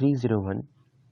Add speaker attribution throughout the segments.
Speaker 1: 301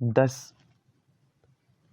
Speaker 1: 10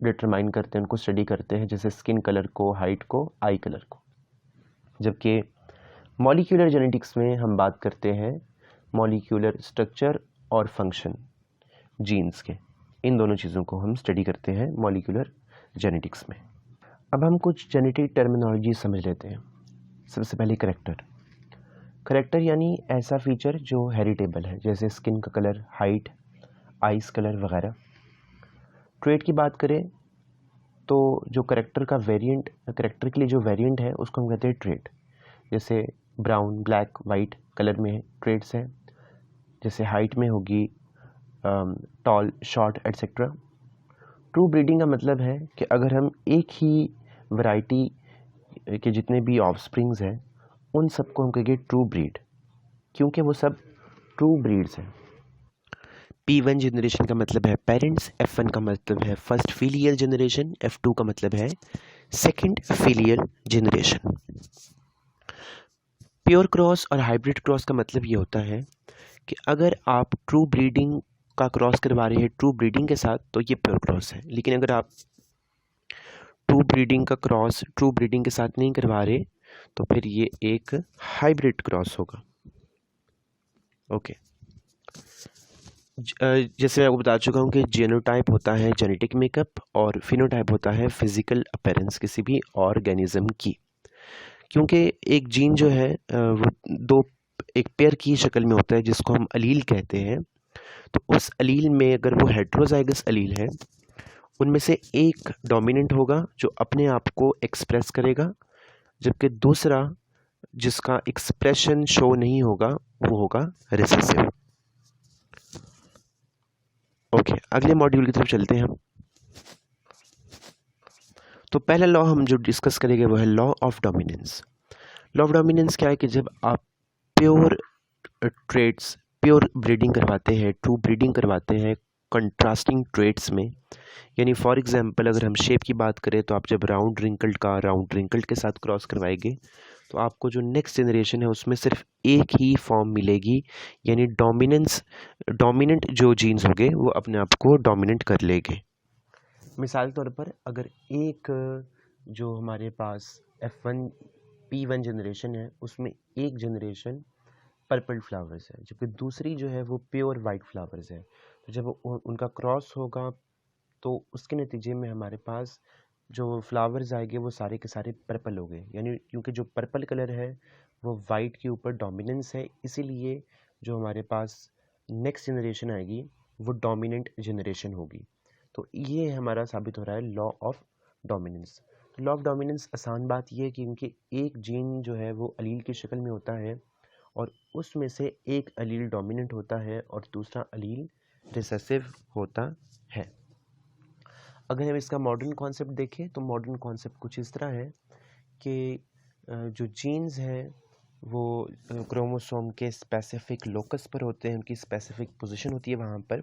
Speaker 1: determine करते हैं, उनको स्टडी करते हैं, जैसे स्किन कलर को, हाइट को, आई कलर को। जबकि मॉलिक्यूलर जेनेटिक्स में हम बात करते हैं मॉलिक्यूलर स्ट्रक्चर और फंक्शन जीन्स के, इन दोनों चीज़ों को हम स्टडी करते हैं मॉलिक्यूलर जेनेटिक्स में। अब हम कुछ जेनेटिक टर्मिनोलॉजी समझ लेते हैं। सबसे पहले करेक्टर यानी ऐसा फीचर जो हेरिटेबल है, जैसे स्किन का कलर, हाइट, आइस कलर वगैरह। ट्रेट की बात करें तो जो करेक्टर के लिए जो वेरिएंट है उसको हम कहते हैं ट्रेट। जैसे ब्राउन, ब्लैक, वाइट कलर में ट्रेट्स हैं। जैसे हाइट में होगी tall, short etcetera. True breeding का मतलब है कि अगर हम एक ही वैरायटी के जितने भी ऑफस्प्रिंग्स हैं उन सबको हम कहेंगे ट्रू ब्रीड, क्योंकि वो सब ट्रू ब्रीड्स हैं। P1 जनरेशन का मतलब है पेरेंट्स, F1 का मतलब है फर्स्ट फिलियल जनरेशन, F2 का मतलब है second filial generation. Pure cross और हाइब्रिड क्रॉस का मतलब ये होता है कि अगर आप ट्रू ब्रीडिंग का क्रॉस करवा रहे हैं ट्रू ब्रीडिंग के साथ तो ये प्योर क्रॉस है, लेकिन अगर आप ट्रू ब्रीडिंग का क्रॉस ट्रू ब्रीडिंग के साथ नहीं करवा रहे तो फिर ये एक हाइब्रिड क्रॉस होगा। ओके, जैसे मैं आपको बता चुका हूँ कि जीनोटाइप होता है जेनेटिक मेकअप और फिनोटाइप होता है फिजिकल अपीयरेंस किसी भी ऑर्गेनिज्म की। क्योंकि एक जीन जो है वो दो एक पेयर की शक्ल में होता है जिसको हम अलील कहते हैं, तो उस अलील में अगर वो हेट्रोजाइगस अलील है उनमें से एक डोमिनेंट होगा जो अपने आप को एक्सप्रेस करेगा, जबकि दूसरा जिसका एक्सप्रेशन शो नहीं होगा वो होगा रिसेसिव। ओके, अगले मॉड्यूल की तरफ चलते हैं हम। तो पहला लॉ हम जो डिस्कस करेंगे वो है law of dominance. Law of dominance क्या है कि जब आप प्योर ट्रेड्स, प्योर ब्रीडिंग करवाते हैं, ट्रू ब्रीडिंग करवाते हैं कंट्रास्टिंग ट्रेड्स में, यानी फॉर एग्जांपल अगर हम शेप की बात करें तो आप जब राउंड रिंकल्ड के साथ क्रॉस करवाएंगे तो आपको जो नेक्स्ट जनरेशन है उसमें सिर्फ एक ही फॉर्म मिलेगी, यानी डोमिनेंट जो जीन्स होंगे वो अपने आप को डोमिनेंट कर लेंगे। मिसाल के तौर पर अगर एक जो हमारे पास F1 P1 जनरेशन है उसमें एक जनरेशन पर्पल फ्लावर्स है जबकि दूसरी जो है वो प्योर वाइट फ्लावर्स है, तो जब उनका क्रॉस होगा तो उसके नतीजे में हमारे पास जो फ्लावर्स आएंगे वो सारे के सारे पर्पल हो गए, यानी क्योंकि जो पर्पल कलर है वो वाइट के ऊपर डोमिनेंस है, इसीलिए जो हमारे पास नेक्स्ट जनरेशन आएगी वो डोमिनेंट जनरेशन होगी। तो ये हमारा साबित हो रहा है law of dominance. Law of dominance आसान बात यह है कि क्योंकि एक जीन जो है वो अलील की शक्ल में होता है और उसमें से एक अलील डोमिनेंट होता है और दूसरा अलील रिसेसिव होता है। अगर हम इसका मॉडर्न कॉन्सेप्ट देखें तो मॉडर्न कॉन्सेप्ट कुछ इस तरह है कि जो जीन्स हैं वो क्रोमोसोम के स्पेसिफिक लोकस पर होते हैं, उनकी स्पेसिफिक पोजीशन होती है वहाँ पर,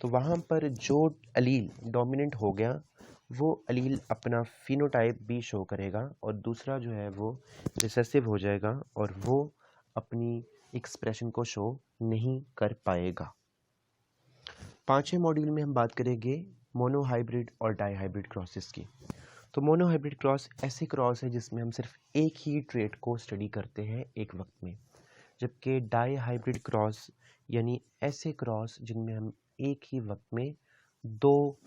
Speaker 1: तो वहाँ पर जो अलील डोमिनेंट हो गया वो अलील अपना फिनोटाइप भी शो करेगा और दूसरा जो है वो रिसेसिव हो जाएगा और वो अपनी एक्सप्रेशन को शो नहीं कर पाएगा। पांचवें मॉड्यूल में हम बात करेंगे मोनोहाइब्रिड और डाईहाइब्रिड क्रॉसेस की। तो मोनोहाइब्रिड क्रॉस ऐसे क्रॉस है जिसमें हम सिर्फ एक ही ट्रेट को स्टडी करते हैं एक वक्त में, जबकि डाईहाइब्रिड क्रॉस यानी ऐसे क्रॉस जिनमें हम एक ही वक्त में दो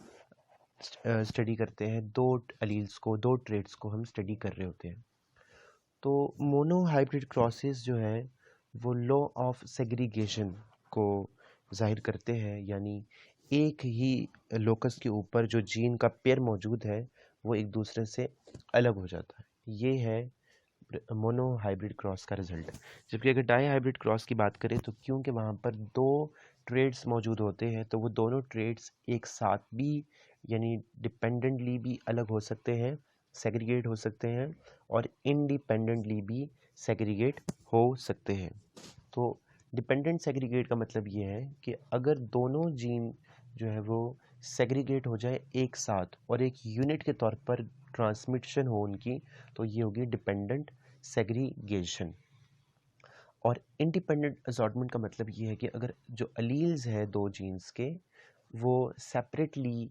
Speaker 1: स्टडी करते हैं, दो अलील्स को, दो ट्रेट्स को हम स्टडी कर रहे होते हैं। तो मोनोहाइब्रिड क्रॉसेस जो है वो लॉ ऑफ सेग्रीगेशन को जाहिर करते हैं, यानी एक ही लोकस के ऊपर जो जीन का पेयर मौजूद है वो एक दूसरे से अलग हो जाता है। ये है मोनोहाइब्रिड क्रॉस का रिजल्ट। जबकि अगर डाई हाइब्रिड क्रॉस की बात करें तो क्योंकि वहाँ पर दो ट्रेड्स मौजूद होते हैं तो वो दोनों ट्रेड्स एक साथ भी यानी डिपेंडेंटली भी अलग हो सकते हैं, सेग्रीगेट हो सकते हैं और इंडिपेंडेंटली भी सेग्रीगेट हो सकते हैं। तो डिपेंडेंट सेग्रीगेट का मतलब ये है कि अगर दोनों जीन जो है वो सेग्रीगेट हो जाए एक साथ और एक यूनिट के तौर पर ट्रांसमिशन हो उनकी, तो ये होगी डिपेंडेंट सेग्रीगेशन। और इंडिपेंडेंट असॉर्टमेंट का मतलब ये है कि अगर जो अलील्स है दो जीन्स के वो सेपरेटली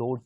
Speaker 1: 2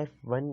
Speaker 1: F1